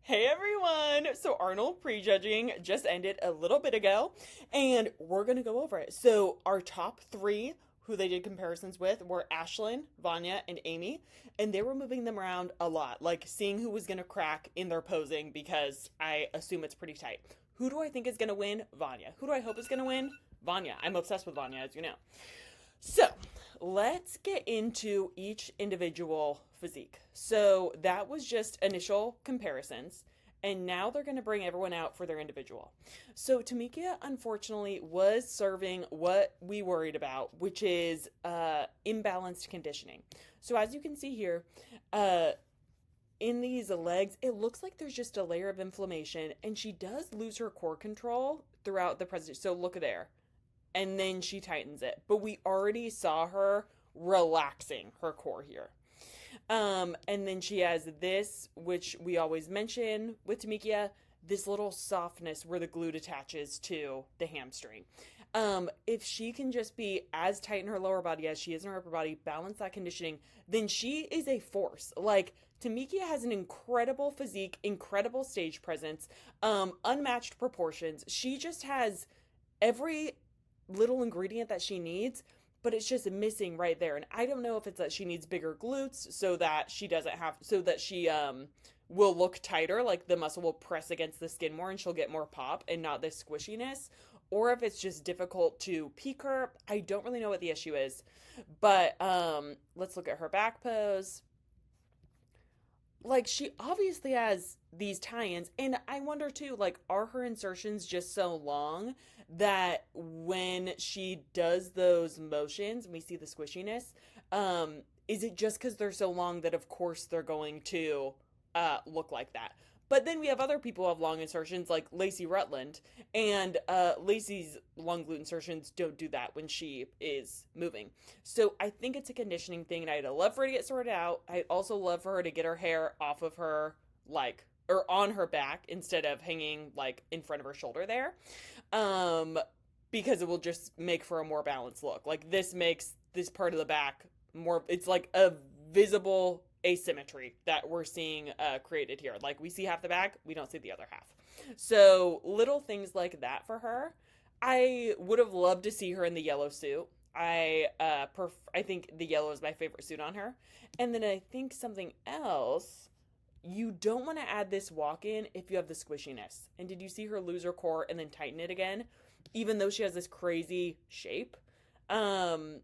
Hey everyone! So Arnold Prejudging just ended a little bit ago, and we're gonna go over it. So our top three who they did comparisons with were Ashlyn, Vania, and Aimee, and they were moving them around a lot, like seeing who was gonna crack in their posing because I assume it's pretty tight. Who do I think is gonna win? Vania. Who do I hope is gonna win? Vania. I'm obsessed with Vania, as you know. So let's get into each individual physique. So that was just initial comparisons. And now they're going to bring everyone out for their individual. So Tamikia, unfortunately, was serving what we worried about, which is imbalanced conditioning. So as you can see here, in these legs, it looks like there's just a layer of inflammation, and she does lose her core control throughout the presentation. So look there, and then she tightens it. But we already saw her relaxing her core here. And then she has this, which we always mention with Tamikia, this little softness where the glute attaches to the hamstring. If she can just be as tight in her lower body as she is in her upper body, balance that conditioning, then she is a force. Like, Tamikia has an incredible physique, incredible stage presence, unmatched proportions. She just has every little ingredient that she needs, but it's just missing right there. And I don't know if it's that she needs bigger glutes so that she doesn't have, so that she will look tighter, like the muscle will press against the skin more and she'll get more pop and not this squishiness, or if it's just difficult to peak her. I don't really know what the issue is, but let's look at her back pose. Like, she obviously has these tie-ins, and I wonder too, like, are her insertions just so long that when she does those motions and we see the squishiness, is it just because they're so long that of course they're going to look like that? But then we have other people who have long insertions, like Lacey Rutland, and Lacey's long glute insertions don't do that when she is moving. So I think it's a conditioning thing, and I'd love for her to get sorted out. I'd also love for her to get her hair off of her, like, or on her back instead of hanging, like, in front of her shoulder there. Um, because it will just make for a more balanced look. Like, this makes this part of the back more, it's like a visible asymmetry that we're seeing created here. Like, we see half the back, we don't see the other half. So little things like that for her. I would have loved to see her in the yellow suit. I think the yellow is my favorite suit on her. And then I think something else, you don't want to add this walk in if you have the squishiness. And did you see her lose her core and then tighten it again, even though she has this crazy shape? So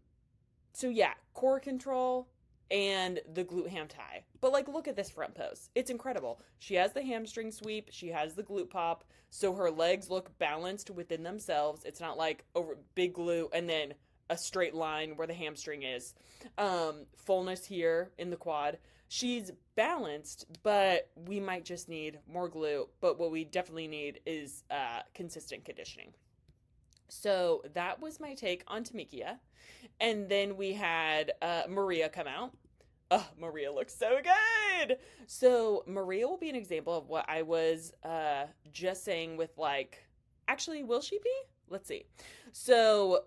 yeah, core control and the glute ham tie. But like, look at this front pose. It's incredible. She has the hamstring sweep, she has the glute pop, so her legs look balanced within themselves. It's not like over big glute and then a straight line where the hamstring is. Fullness here in the quad. She's balanced, but we might just need more glute. But what we definitely need is consistent conditioning. So that was my take on Tamikia. And then we had Maria come out. Oh, Maria looks so good. So Maria will be an example of what I was just saying with, like, actually, will she be? Let's see. So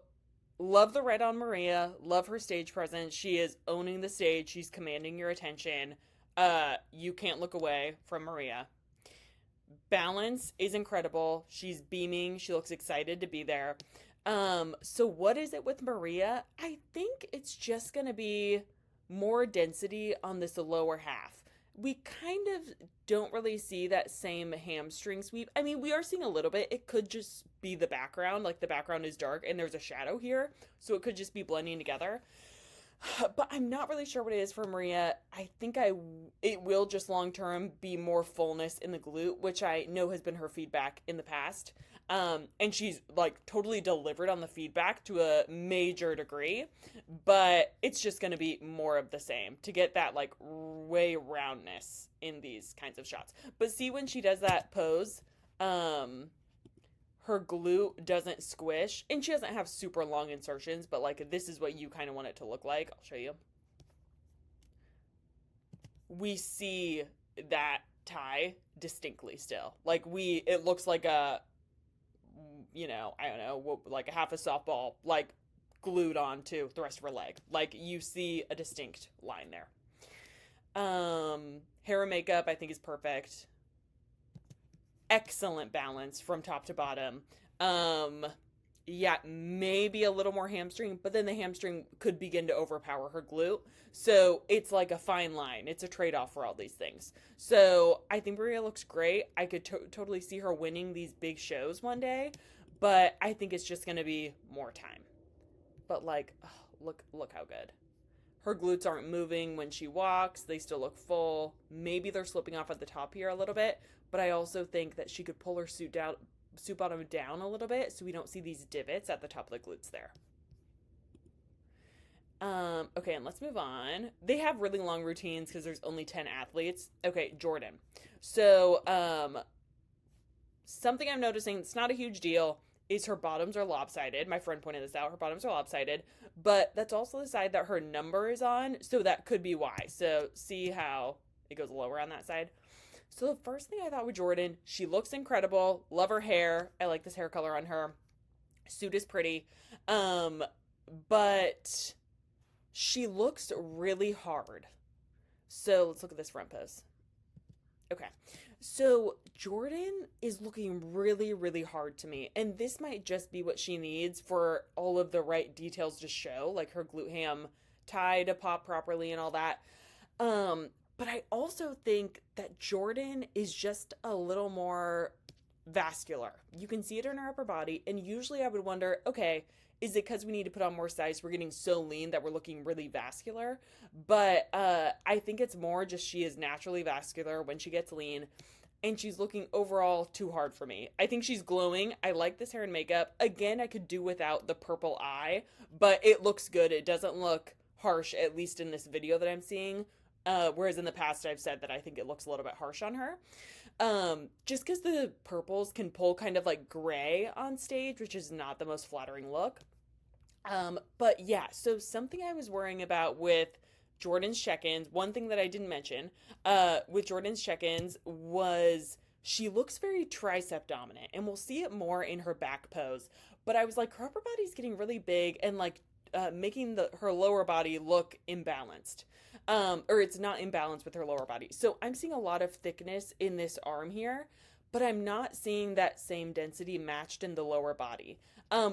love the red on Maria. Love her stage presence. She is owning the stage. She's commanding your attention. You can't look away from Maria. Balance is incredible. She's beaming. She looks excited to be there. So what is it with Maria? I think it's just going to be more density on this lower half. We kind of don't really see that same hamstring sweep. I mean, we are seeing a little bit. It could just be the background. Like, the background is dark and there's a shadow here. So it could just be blending together. But I'm not really sure what it is for Maria. I think it will just long term be more fullness in the glute, which I know has been her feedback in the past. And she's like totally delivered on the feedback to a major degree, but it's just going to be more of the same to get that like way roundness in these kinds of shots. But see, when she does that pose, her glute doesn't squish, and she doesn't have super long insertions, but like, this is what you kind of want it to look like. I'll show you. We see that tie distinctly still. Like, it looks like a, I don't know, like a half a softball, like, glued onto the rest of her leg. Like, you see a distinct line there. Hair and makeup, I think, is perfect. excellent balance from top to bottom. Yeah, maybe a little more hamstring, but then the hamstring could begin to overpower her glute. So it's like a fine line. It's a trade off for all these things. So I think Maria looks great. I could totally see her winning these big shows one day, but I think it's just going to be more time. But like, oh, look how good. Her glutes aren't moving when she walks. They still look full. Maybe they're slipping off at the top here a little bit, but I also think that she could pull her suit bottom down a little bit so we don't see these divots at the top of the glutes there. Okay, and let's move on. They have really long routines because there's only 10 athletes. Okay, Jordan. So, something I'm noticing, it's not a huge deal, is her bottoms are lopsided. My friend pointed this out. Her bottoms are lopsided, but that's also the side that her number is on, so that could be why. So, see how it goes lower on that side? So the first thing I thought with Jordan, she looks incredible. Love her hair. I like this hair color on her. Suit is pretty. But she looks really hard. So let's look at this front pose. Okay. So Jordan is looking really, really hard to me. And this might just be what she needs for all of the right details to show, like her glute ham tie to pop properly and all that. But I also think that Jordan is just a little more vascular. You can see it in her upper body, and usually I would wonder, okay, is it because we need to put on more size? We're getting so lean that we're looking really vascular. But I think it's more just she is naturally vascular when she gets lean, and she's looking overall too hard for me. I think she's glowing. I like this hair and makeup. Again, I could do without the purple eye, but it looks good. It doesn't look harsh, at least in this video that I'm seeing. Whereas in the past, I've said that I think it looks a little bit harsh on her. Just because the purples can pull kind of like gray on stage, which is not the most flattering look. But yeah, so something I was worrying about with Jordan's check-ins, one thing that I didn't mention, with Jordan's check-ins was she looks very tricep dominant, and we'll see it more in her back pose. But I was like, her upper body's getting really big and like making her lower body look imbalanced. Or it's not imbalanced with her lower body. So I'm seeing a lot of thickness in this arm here, but I'm not seeing that same density matched in the lower body.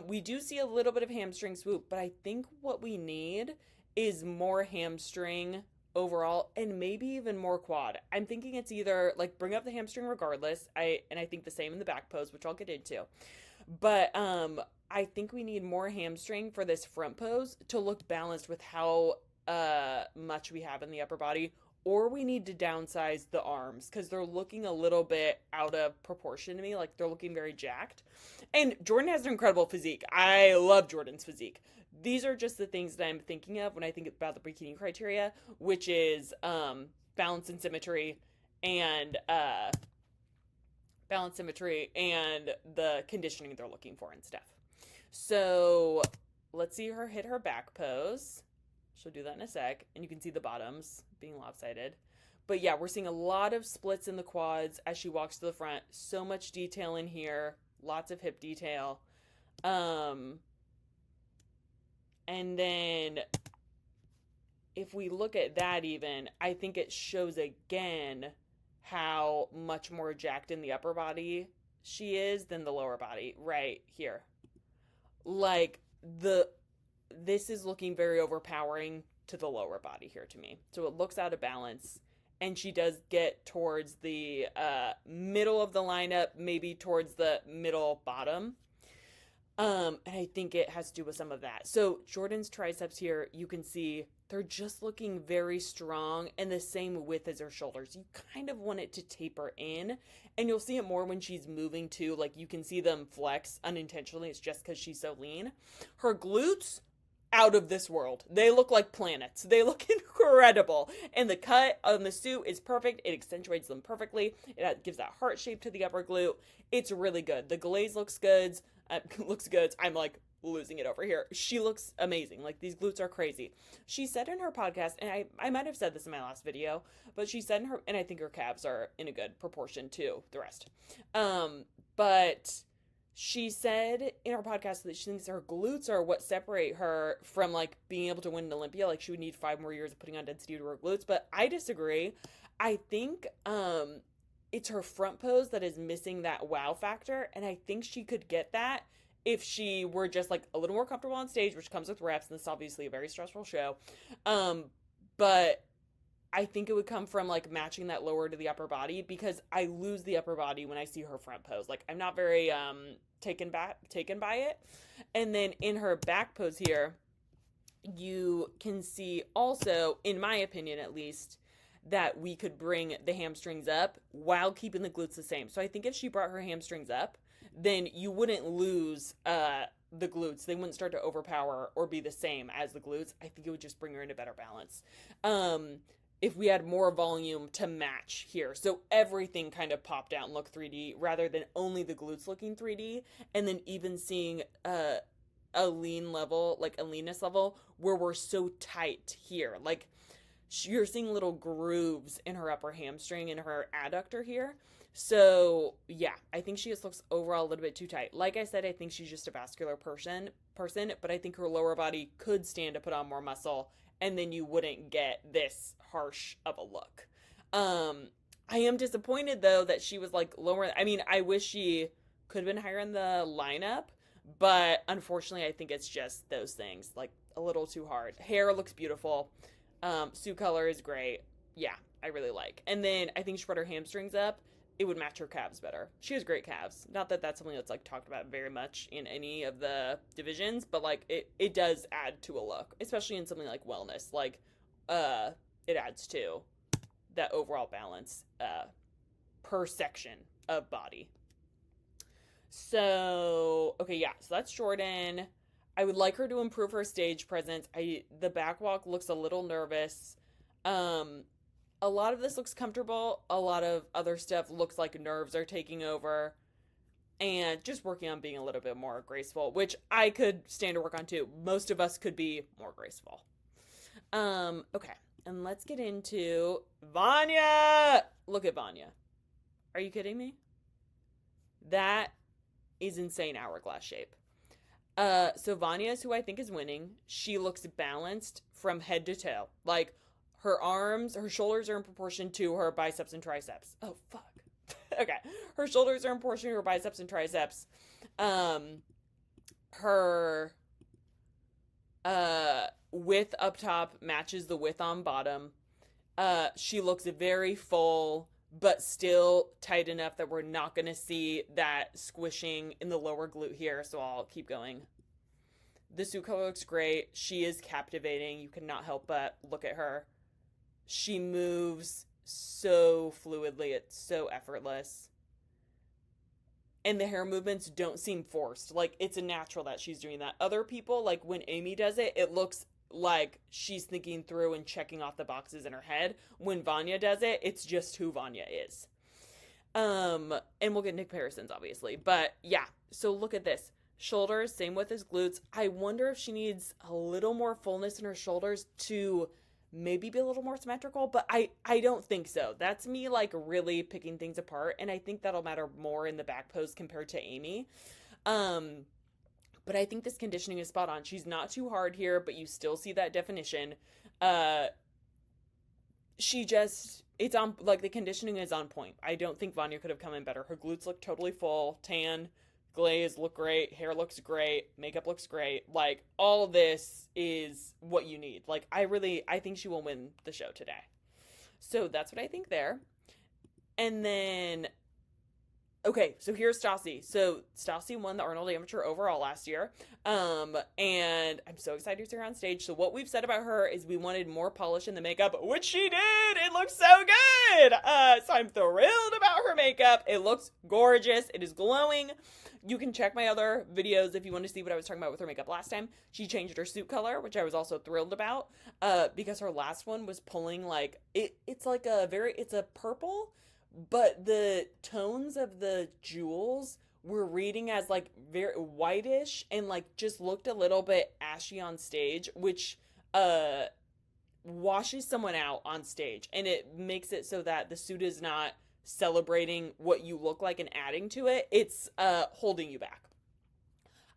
We do see a little bit of hamstring swoop, but I think what we need is more hamstring overall and maybe even more quad. I'm thinking it's either like bring up the hamstring regardless. I think the same in the back pose, which I'll get into. But I think we need more hamstring for this front pose to look balanced with how much we have in the upper body, or we need to downsize the arms because they're looking a little bit out of proportion to me. Like they're looking very jacked. And Jordan has an incredible physique. I love Jordan's physique. These are just the things that I'm thinking of when I think about the bikini criteria, which is balance and symmetry and the conditioning they're looking for and stuff. So let's see her hit her back pose. She'll do that in a sec, and you can see the bottoms being lopsided. But yeah, we're seeing a lot of splits in the quads as she walks to the front. So much detail in here, lots of hip detail. And then if we look at that even, I think it shows again how much more jacked in the upper body she is than the lower body right here. Like this is looking very overpowering to the lower body here to me. So it looks out of balance. And she does get towards the middle of the lineup, maybe towards the middle bottom. And I think it has to do with some of that. So Jordan's triceps here, you can see they're just looking very strong and the same width as her shoulders. You kind of want it to taper in, and you'll see it more when she's moving too. Like you can see them flex unintentionally. It's just because she's so lean. Her glutes, out of this world. They look like planets. They look incredible. And the cut on the suit is perfect. It accentuates them perfectly. It gives that heart shape to the upper glute. It's really good. The glaze looks good. I'm like losing it over here. She looks amazing. Like these glutes are crazy. She said in her podcast, and I might have said this in my last video, but she said and I think her calves are in a good proportion to the rest. But she said in her podcast that she thinks her glutes are what separate her from like being able to win an Olympia. Like she would need 5 more years of putting on density to her glutes, but I disagree. I think it's her front pose that is missing that wow factor, and I think she could get that if she were just like a little more comfortable on stage, which comes with reps, and this is obviously a very stressful show. But I think it would come from like matching that lower to the upper body, because I lose the upper body when I see her front pose. Like, I'm not very taken by it. And then in her back pose here, you can see also, in my opinion at least, that we could bring the hamstrings up while keeping the glutes the same. So I think if she brought her hamstrings up, then you wouldn't lose the glutes. They wouldn't start to overpower or be the same as the glutes. I think it would just bring her into better balance. If we had more volume to match here. So everything kind of popped out and looked 3D rather than only the glutes looking 3D. And then even seeing a lean level, like a leanness level, where we're so tight here. Like, you're seeing little grooves in her upper hamstring and her adductor here. So yeah, I think she just looks overall a little bit too tight. Like I said, I think she's just a vascular person, but I think her lower body could stand to put on more muscle, and then you wouldn't get this harsh of a look. I am disappointed though that she was like lower. I mean, I wish she could have been higher in the lineup, but unfortunately I think it's just those things, like a little too hard. Hair looks beautiful. Suit color is great. Yeah, I really like. And then I think she brought her hamstrings up. It would match her calves better. She has great calves. Not that that's something that's like talked about very much in any of the divisions, but like it does add to a look, especially in something like wellness. Like, it adds to that overall balance per section of body. So, okay, yeah, so that's Jordan. I would like her to improve her stage presence. The back walk looks a little nervous. A lot of this looks comfortable. A lot of other stuff looks like nerves are taking over. And just working on being a little bit more graceful, which I could stand to work on too. Most of us could be more graceful. Okay, and let's get into Vania. Look at Vania. Are you kidding me? That is insane hourglass shape. So Vania is who I think is winning. She looks balanced from head to toe. Like, her arms, her shoulders are in proportion to her biceps and triceps. Oh, fuck. Okay. Her shoulders are in proportion to her biceps and triceps. Her width up top matches the width on bottom. She looks very full, but still tight enough that we're not going to see that squishing in the lower glute here, so I'll keep going. The suit color looks great. She is captivating. You cannot help but look at her. She moves so fluidly. It's so effortless. And the hair movements don't seem forced. Like, it's a natural that she's doing that. Other people, like when Aimee does it, it looks like she's thinking through and checking off the boxes in her head. When Vania does it, it's just who Vania is. And we'll get into comparisons, obviously. But yeah, so look at this. Shoulders, same with his glutes. I wonder if she needs a little more fullness in her shoulders to maybe be a little more symmetrical, but I don't think so. That's me like really picking things apart, and I think that'll matter more in the back pose compared to Aimee. But I think this conditioning is spot on. She's not too hard here, but you still see that definition. It's on, like, the conditioning is on point. I don't think Vania could have come in better. Her glutes look totally full, tan, glaze look great, hair looks great, makeup looks great. Like, all this is what you need. Like, I think she will win the show today. So that's what I think there. And then, okay, so here's Stacey. So Stacey won the Arnold Amateur overall last year. And I'm so excited to see her on stage. So what we've said about her is we wanted more polish in the makeup, which she did. It looks so good. So I'm thrilled about her makeup. It looks gorgeous. It is glowing. You can check my other videos if you want to see what I was talking about with her makeup last time. She changed her suit color, which I was also thrilled about, because her last one was pulling like, it's a purple, but the tones of the jewels were reading as like very whitish and like just looked a little bit ashy on stage, which washes someone out on stage, and it makes it so that the suit is not celebrating what you look like and adding to it. It's holding you back.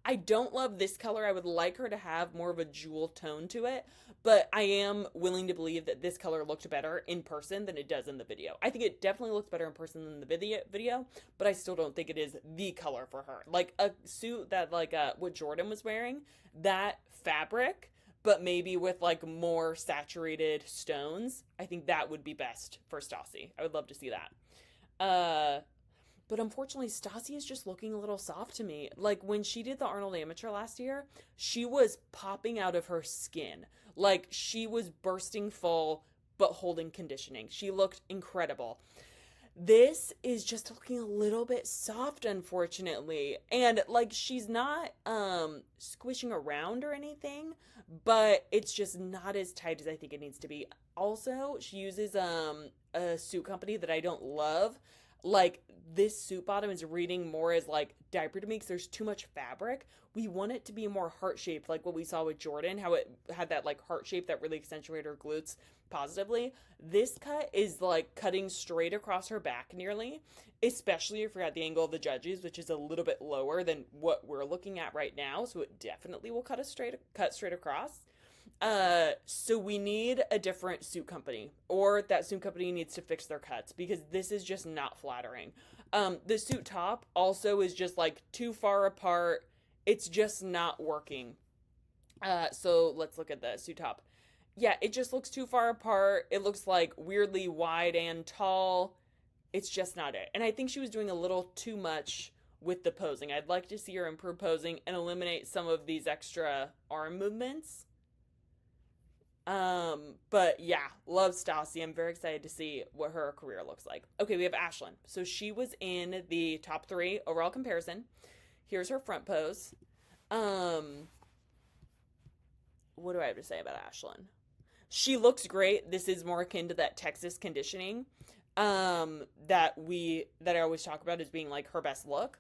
I don't love this color. I would like her to have more of a jewel tone to it, but I am willing to believe that this color looked better in person than it does in the video. I think it definitely looks better in person than the video, but I still don't think it is the color for her. Like a suit that like what Jordan was wearing, that fabric, but maybe with like more saturated stones, I think that would be best for Stacey. I would love to see that. But unfortunately, Stacey is just looking a little soft to me. Like when she did the Arnold Amateur last year, she was popping out of her skin. Like she was bursting full, but holding conditioning. She looked incredible. This is just looking a little bit soft, unfortunately. And like she's not squishing around or anything, but it's just not as tight as I think it needs to be. Also, she uses a suit company that I don't love. Like this suit bottom is reading more as like diaper to me because there's too much fabric. We want it to be more heart shaped, like what we saw with Jordan, how it had that like heart shape that really accentuated her glutes positively. This cut is like cutting straight across her back nearly, especially if you're at the angle of the judges, which is a little bit lower than what we're looking at right now. So it definitely will cut straight across. So we need a different suit company, or that suit company needs to fix their cuts because this is just not flattering. The suit top also is just like too far apart. It's just not working. So let's look at the suit top. Yeah, it just looks too far apart. It looks like weirdly wide and tall. It's just not it. And I think she was doing a little too much with the posing. I'd like to see her improve posing and eliminate some of these extra arm movements. But yeah, love Stacey. I'm very excited to see what her career looks like. Okay, we have Ashlyn. So she was in the top 3 overall comparison. Here's her front pose. What do I have to say about Ashlyn? She looks great. This is more akin to that Texas conditioning that I always talk about as being like her best look.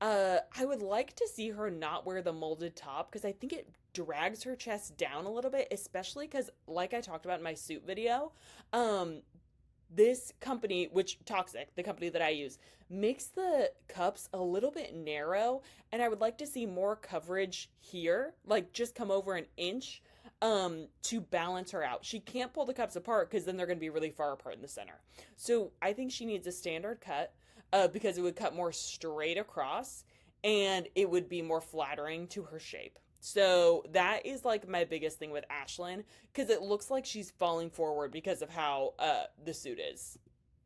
I would like to see her not wear the molded top because I think it drags her chest down a little bit, especially because, like I talked about in my suit video, this company, which Toxic, the company that I use, makes the cups a little bit narrow, and I would like to see more coverage here, like just come over an inch, to balance her out. She can't pull the cups apart because then they're going to be really far apart in the center. So I think she needs a standard cut, because it would cut more straight across and it would be more flattering to her shape. So that is like my biggest thing with Ashlyn because it looks like she's falling forward because of how the suit is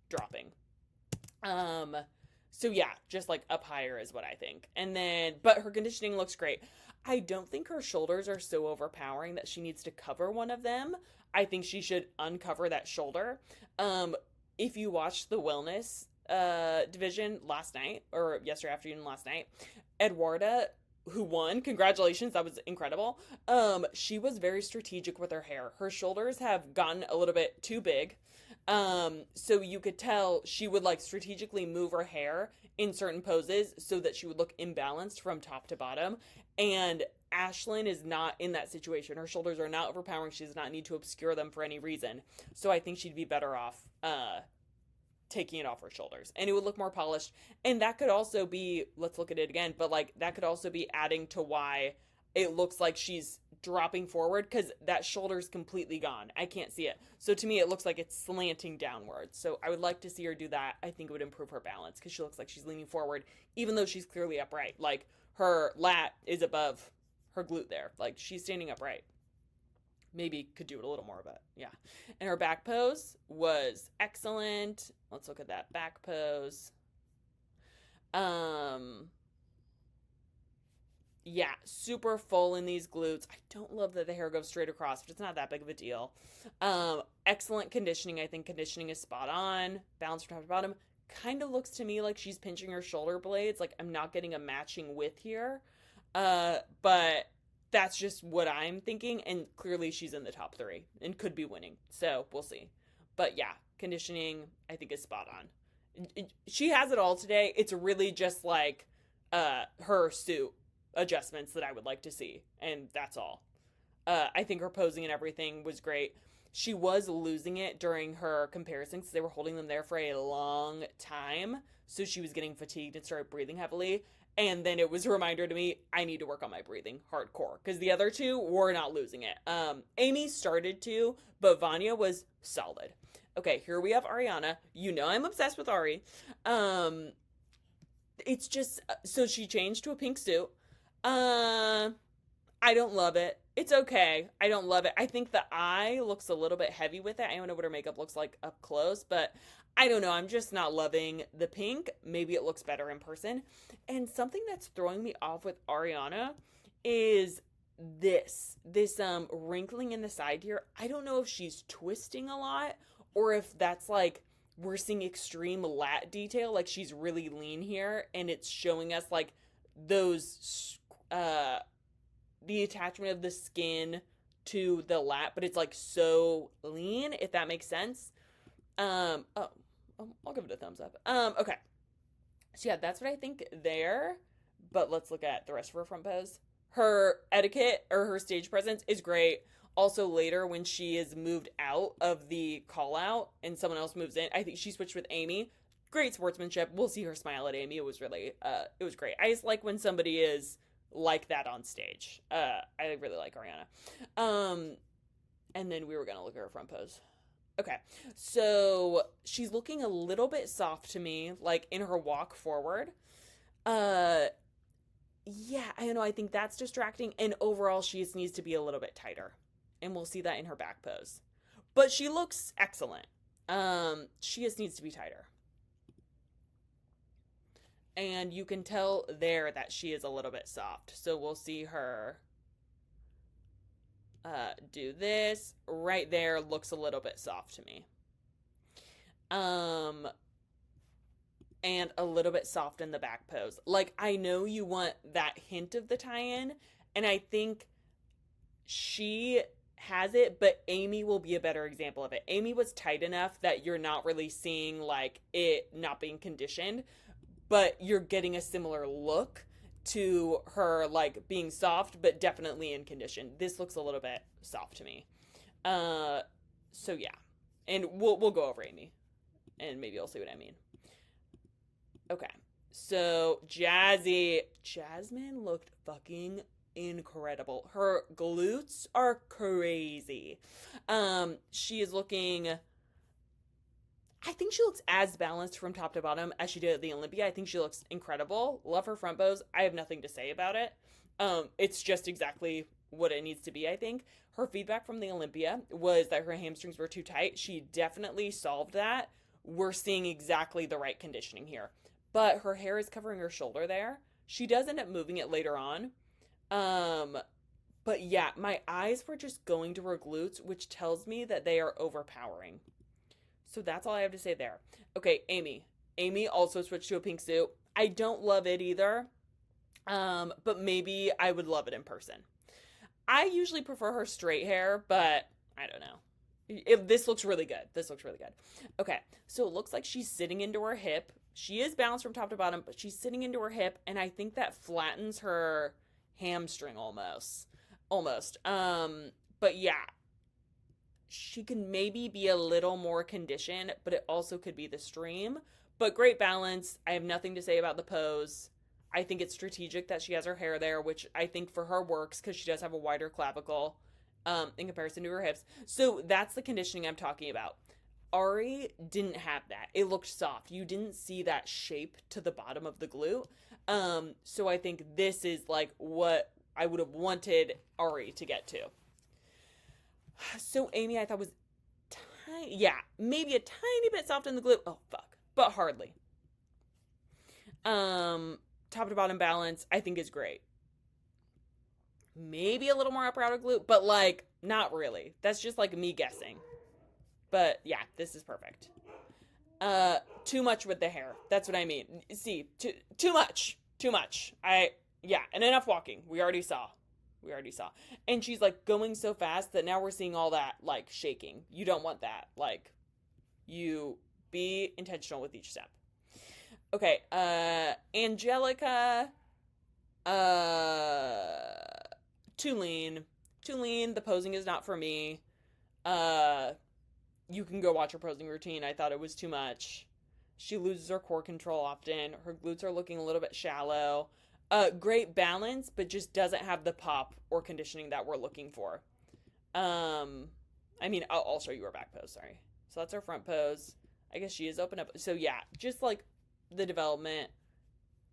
dropping. So yeah, just like up higher is what I think. And then, but her conditioning looks great. I don't think her shoulders are so overpowering that she needs to cover one of them. I think she should uncover that shoulder. If you watched the wellness division last night or yesterday afternoon last night, Eduarda, who won, congratulations, that was incredible. She was very strategic with her hair. Her shoulders have gotten a little bit too big. So you could tell she would like strategically move her hair in certain poses so that she would look imbalanced from top to bottom. And Ashlyn is not in that situation. Her shoulders are not overpowering. She does not need to obscure them for any reason. So I think she'd be better off taking it off her shoulders, and it would look more polished. And that could also be, let's look at it again, but like that could also be adding to why it looks like she's dropping forward because that shoulder's completely gone. I can't see it. So to me, it looks like it's slanting downwards. So I would like to see her do that. I think it would improve her balance because she looks like she's leaning forward, even though she's clearly upright. Like her lat is above her glute there. Like she's standing upright. Maybe could do it a little more, but yeah. And her back pose was excellent. Let's look at that back pose. Yeah, super full in these glutes. I don't love that the hair goes straight across, but it's not that big of a deal. Excellent conditioning. I think conditioning is spot on. Balance from top to bottom. Kind of looks to me like she's pinching her shoulder blades. Like I'm not getting a matching width here. But that's just what I'm thinking, and clearly she's in the top 3 and could be winning, so we'll see. But yeah, conditioning I think is spot on. She has it all today. It's really just like her suit adjustments that I would like to see, and that's all. I think her posing and everything was great. She was losing it during her comparisons because they were holding them there for a long time, so she was getting fatigued and started breathing heavily. And then it was a reminder to me, I need to work on my breathing hardcore. Because the other two were not losing it. Aimee started to, but Vania was solid. Okay, here we have Ariana. You know I'm obsessed with Ari. Um, it's just, so she changed to a pink suit. Uh, I don't love it. It's okay. I don't love it. I think the eye looks a little bit heavy with it. I don't know what her makeup looks like up close, but I don't know. I'm just not loving the pink. Maybe it looks better in person. And something that's throwing me off with Ariana is this wrinkling in the side here. I don't know if she's twisting a lot or if that's like we're seeing extreme lat detail, like she's really lean here and it's showing us like those the attachment of the skin to the lat, but it's like so lean, if that makes sense. Oh, I'll give it a thumbs up. Okay. So yeah, that's what I think there. But let's look at the rest of her front pose. Her etiquette or her stage presence is great. Also later when she is moved out of the call out and someone else moves in, I think she switched with Aimee. Great sportsmanship. We'll see her smile at Aimee. It was really it was great. I just like when somebody is like that on stage. I really like Ariana. And then we were gonna look at her front pose. Okay, so she's looking a little bit soft to me, like in her walk forward. Uh, yeah, I don't know. I think that's distracting, and overall, she just needs to be a little bit tighter, and we'll see that in her back pose. But she looks excellent. She just needs to be tighter, and you can tell there that she is a little bit soft. So we'll see her do this right there. Looks a little bit soft to me. And a little bit soft in the back pose. Like, I know you want that hint of the tie-in, and I think she has it, but Aimee will be a better example of it. Aimee was tight enough that you're not really seeing like it not being conditioned, but you're getting a similar look to her like being soft, but definitely in condition. This looks a little bit soft to me. So yeah, and we'll go over Aimee, and maybe I'll see what I mean. Okay, so Jasmine looked fucking incredible. Her glutes are crazy. She is looking. I think she looks as balanced from top to bottom as she did at the Olympia. I think she looks incredible. Love her front pose. I have nothing to say about it. It's just exactly what it needs to be, I think. Her feedback from the Olympia was that her hamstrings were too tight. She definitely solved that. We're seeing exactly the right conditioning here. But her hair is covering her shoulder there. She does end up moving it later on. But yeah, my eyes were just going to her glutes, which tells me that they are overpowering. So that's all I have to say there. Okay, Aimee. Aimee also switched to a pink suit. I don't love it either. But maybe I would love it in person. I usually prefer her straight hair, but I don't know. This looks really good. This looks really good. Okay, so it looks like she's sitting into her hip. She is balanced from top to bottom, but she's sitting into her hip, and I think that flattens her hamstring almost. Almost. But yeah, she can maybe be a little more conditioned, but it also could be the stream. But great balance. I have nothing to say about the pose. I think it's strategic that she has her hair there, which I think for her works because she does have a wider clavicle in comparison to her hips. So that's the conditioning I'm talking about. Ari didn't have that. It looked soft. You didn't see that shape to the bottom of the glute. So I think this is like what I would have wanted Ari to get to. So Aimee, I thought was tiny. Yeah, maybe a tiny bit soft in the glute. Oh, fuck. But hardly. Top to bottom balance, I think is great. Maybe a little more upper outer glute, but like, not really. That's just like me guessing. But yeah, this is perfect. Too much with the hair. That's what I mean. See, too much. Too much. Yeah, and enough walking. We already saw. And she's like going so fast that now we're seeing all that like shaking. You don't want that. Like, you be intentional with each step. Okay, Angelica, too lean. The posing is not for me. You can go watch her posing routine. I thought it was too much. She loses her core control often. Her glutes are looking a little bit shallow. Great balance, but just doesn't have the pop or conditioning that we're looking for. I mean, I'll show you her back pose, sorry. So that's her front pose. I guess she is open up. So yeah, just like the development,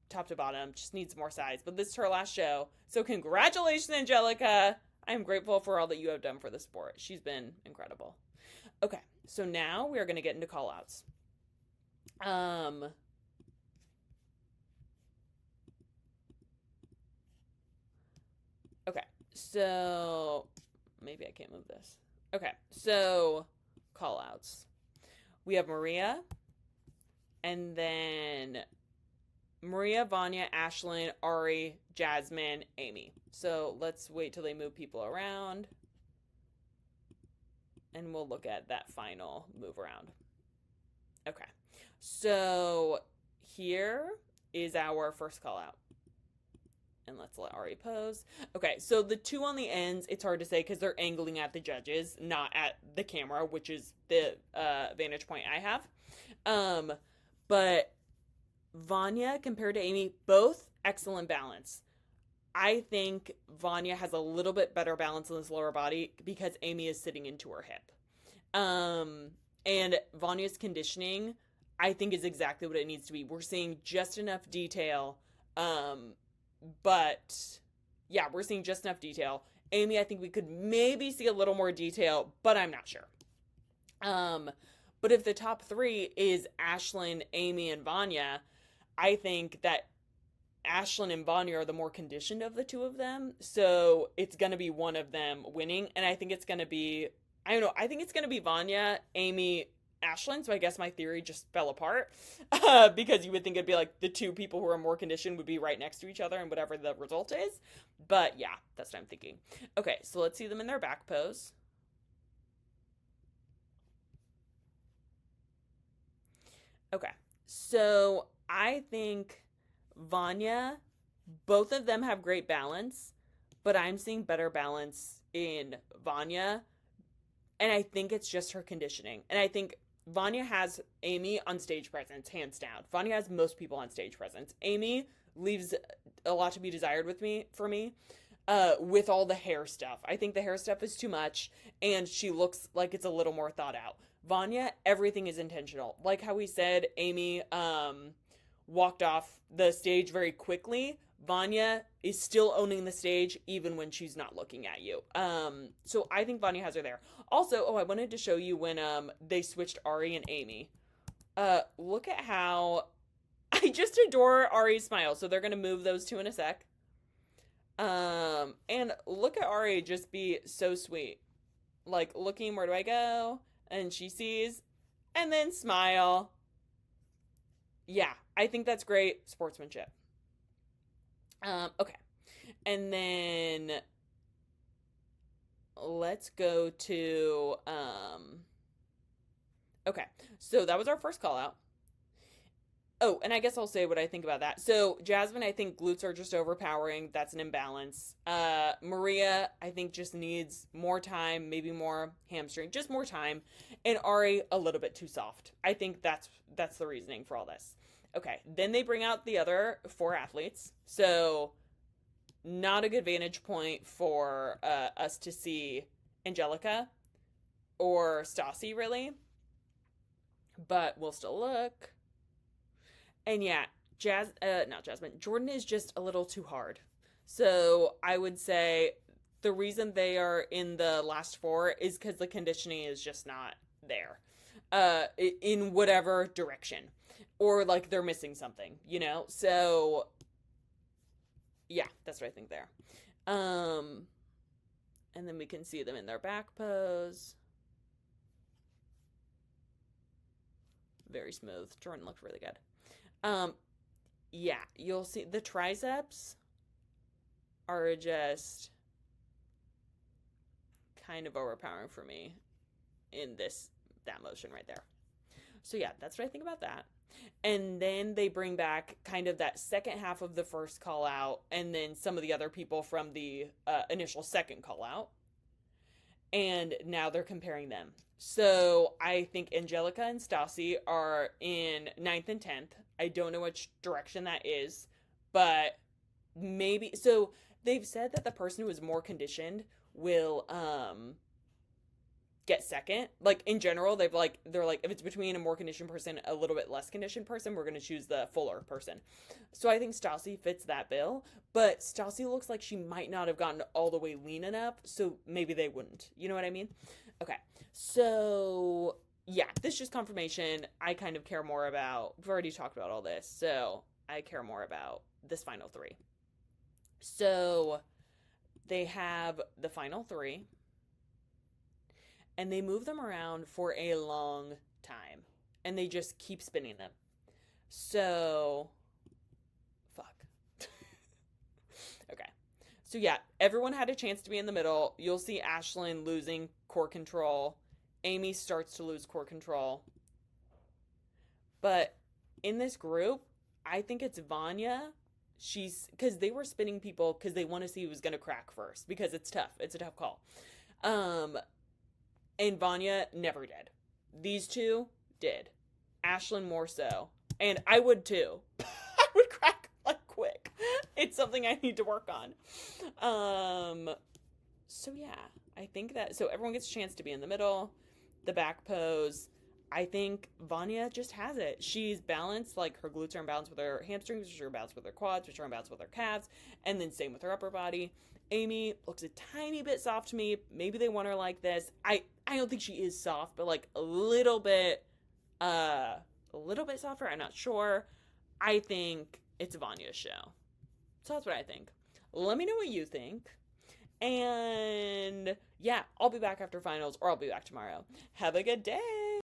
top to bottom, just needs more size. But this is her last show. So congratulations, Angelica. I am grateful for all that you have done for the sport. She's been incredible. Okay, so now we are going to get into callouts. Okay, so maybe I can't move this. Okay, so callouts. We have Maria, and then Maria, Vania, Ashlyn, Ari, Jasmine, Aimee. So let's wait till they move people around, and we'll look at that final move around. Okay, so here is our first call out. And let's let Ari pose. Okay, so the two on the ends, it's hard to say because they're angling at the judges, not at the camera, which is the vantage point I have. But Vania compared to Aimee, both excellent balance. I think Vania has a little bit better balance in this lower body because Aimee is sitting into her hip. And Vania's conditioning, I think, is exactly what it needs to be. We're seeing just enough detail. But yeah, we're seeing just enough detail. Aimee, I think we could maybe see a little more detail, but I'm not sure. But if the top three is Ashlyn, Aimee, and Vania, I think that Ashlyn and Vania are the more conditioned of the two of them. So it's going to be one of them winning. And I think it's going to be, I don't know, I think it's going to be Vania, Aimee, Ashlyn, so I guess my theory just fell apart because you would think it'd be like the two people who are more conditioned would be right next to each other and whatever the result is. But yeah, that's what I'm thinking. Okay, so let's see them in their back pose. Okay, so I think Vania, both of them have great balance, but I'm seeing better balance in Vania. And I think it's just her conditioning. And I think Vania has Aimee on stage presence, hands down. Vania has most people on stage presence. Aimee leaves a lot to be desired with me with all the hair stuff. I think the hair stuff is too much, and she looks like it's a little more thought out. Vania, everything is intentional. Like how we said, Aimee walked off the stage very quickly. Vania is still owning the stage even when she's not looking at you. So I think Vania has her there. Also, I wanted to show you when they switched Ari and Aimee. Look at how I just adore Ari's smile. So they're gonna move those two in a sec. And look at Ari just be so sweet. Like looking, where do I go? And she sees, and then smile. Yeah, I think that's great sportsmanship. Okay. And then let's go to, okay. So that was our first call out. Oh, and I guess I'll say what I think about that. So Jasmine, I think glutes are just overpowering. That's an imbalance. Maria, I think just needs more time, maybe more hamstring, just more time. And Ari, a little bit too soft. I think that's the reasoning for all this. Okay, then they bring out the other four athletes. So not a good vantage point for us to see Angelica or Stacey, really. But we'll still look. And yeah, not Jasmine. Jordan is just a little too hard. So I would say the reason they are in the last four is because the conditioning is just not there. In whatever direction. Or like they're missing something, you know? So yeah, that's what I think there. And then we can see them in their back pose. Very smooth. Jordan looked really good. Yeah, you'll see the triceps are just kind of overpowering for me in that motion right there. So yeah, that's what I think about that. And then they bring back kind of that second half of the first call out and then some of the other people from the initial second call out. And now they're comparing them. So I think Angelica and Stacey are in ninth and 10th. I don't know which direction that is, but maybe. So they've said that the person who is more conditioned will get second. Like in general, they're like if it's between a more conditioned person, a little bit less conditioned person, we're gonna choose the fuller person. So I think Stassi fits that bill, but Stassi looks like she might not have gotten all the way lean enough, so maybe they wouldn't. You know what I mean? Okay, so yeah, this is just confirmation. I kind of care more about. We've already talked about all this, so I care more about this final three. So they have the final three and they move them around for a long time and they just keep spinning them. So, fuck. Okay. So, yeah, everyone had a chance to be in the middle. You'll see Ashlyn losing core control. Aimee starts to lose core control. But in this group, I think it's Vania. She's because they were spinning people because they want to see who's going to crack first because it's tough. It's a tough call. Um, and Vania never did. These two did. Ashlyn more so. And I would too. I would crack like quick. It's something I need to work on. So yeah, I think that so everyone gets a chance to be in the middle, the back pose. I think Vania just has it. She's balanced, like her glutes are in balance with her hamstrings, which are in balance with her quads, which are in balance with her calves, and then same with her upper body. Aimee looks a tiny bit soft to me. Maybe they want her like this. I don't think she is soft, but like a little bit softer. I'm not sure. I think it's Vanya's show. So that's what I think. Let me know what you think. And yeah, I'll be back after finals or I'll be back tomorrow. Have a good day.